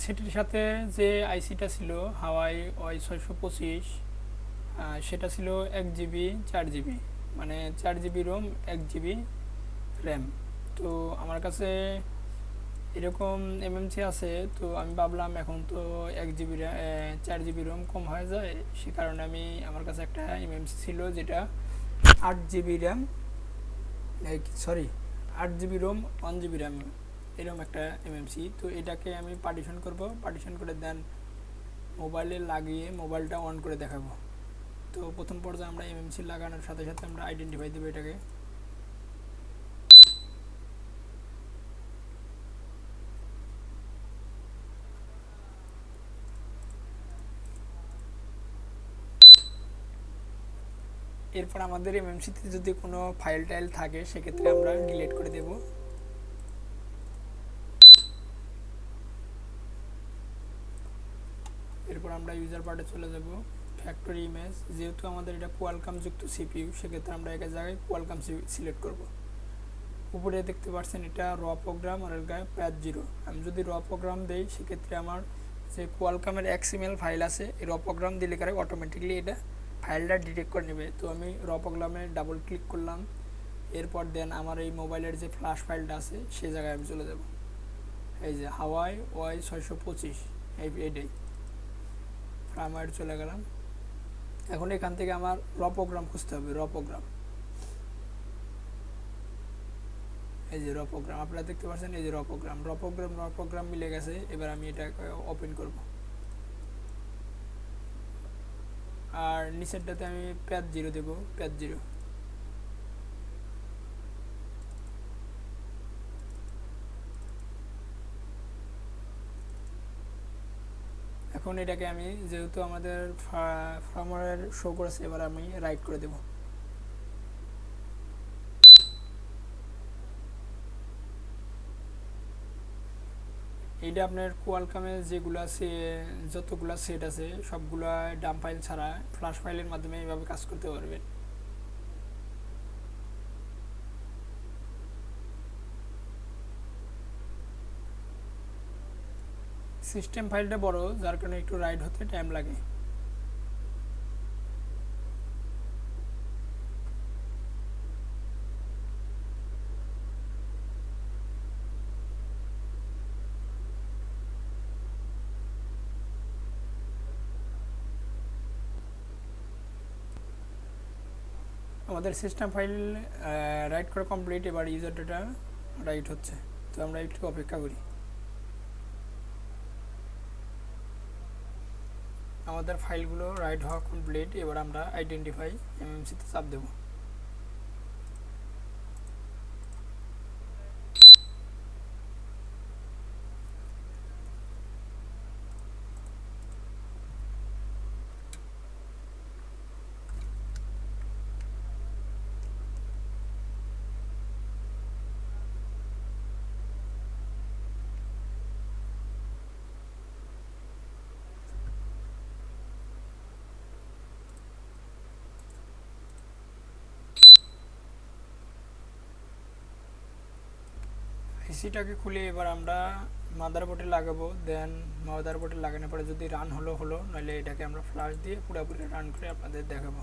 সেটির সাথে যে আইসিটা ছিল হাওয়াই y625, সেটা ছিল 1 জিবি 4 জিবি, মানে 4 জিবি রোম 1 জিবি র্যাম। তো আমার কাছে এরকম এমএমসি আছে, তো আমি ভাবলাম এখন তো 1 জিবি 4 জিবি রোম কম হয়ে যায়, সে কারণে আমি আমার কাছে একটা এমএমসি ছিল যেটা 8 GB RAM, sorry 8 GB ROM 1 GB RAM, এরকম একটা এমএমসি। তো এটাকে আমি পার্টিশন করব, পার্টিশন করে দেন মোবাইলে লাগিয়ে মোবাইলটা অন করে দেখাবো। তো প্রথম পর্যায়ে আমরা এমএমসি লাগানোর সাথে সাথে আমরা আইডেন্টিফাই দেবো এটাকে। এরপর আমাদের এমএমসিতে যদি কোনো ফাইল টাইল থাকে সেক্ষেত্রে আমরা ডিলিট করে দেব। এরপর আমরা ইউজার পার্টে চলে যাব, ফ্যাক্টরি ইমেজ, যেহেতু আমাদের এটা কোয়ালকাম যুক্ত সিপিইউ সেক্ষেত্রে আমরা এক জায়গায় কোয়ালকাম সিলেক্ট করব। উপরে দেখতে পাচ্ছেন এটা র প্রোগ্রাম আর এর গায়ে প্যাচ 0। আমি যদি র প্রোগ্রাম দেই সেক্ষেত্রে আমার যে কোয়ালকামের XML ফাইল আছে এই র প্রোগ্রাম দিলে কারে অটোমেটিকলি এটা ফাইলটা ডিটেক্ট করে নেবে। তো আমি র প্রোগ্রামে ডাবল ক্লিক করলাম, এরপর দেন আমার এই মোবাইলের যে ফ্ল্যাশ ফাইলটা আছে সেই জায়গায় আমি চলে যাব। এই যে হাওয়াই y625 এইটাই প্রাইমারি চলে গেলাম। এখন এখান থেকে আমার র প্রোগ্রাম খুঁজতে হবে, র প্রোগ্রাম, এই যে র প্রোগ্রাম আপনারা দেখতে পাচ্ছেন, এই যে র প্রোগ্রাম মিলে গেছে। এবার আমি এটা ওপেন করব, আর নিচেরটাতে আমি প্যাচ 0 দেব, প্যাচ 0। এখন এটাকে আমি যেহেতু আমাদের ফার্মারের শো করেছে, এবার আমি রাইট করে দেব। এইটা আপনার কোয়ালকামে যেগুলা যতগুলা সেট আছে সবগুলা ডাম ফাইল ছাড়া ফ্ল্যাশ ফাইলের মাধ্যমে এইভাবে কাজ করতে পারবেন। সিস্টেম ফাইলটা বড়, যার কারণে একটু রাইড হতে টাইম লাগে। আমাদের সিস্টেম ফাইল রাইট করা কমপ্লিট, এবার ইউজার ডাটা রাইট হচ্ছে, তো আমরা একটু অপেক্ষা করি। আমাদের ফাইলগুলো রাইট হওয়া কমপ্লিট, এবার আমরা আইডেন্টিফাই এমএমসিতে চাপ দেব। আইসিটাকে খুলে এবার আমরা মাদারবোর্ডে লাগাবো, দেন মাদারবোর্ডে লাগানোর পরে যদি রান হলো, নইলে এটাকে আমরা ফ্ল্যাশ দিয়ে পুরোপুরি রান করে আপনাদের দেখাবো।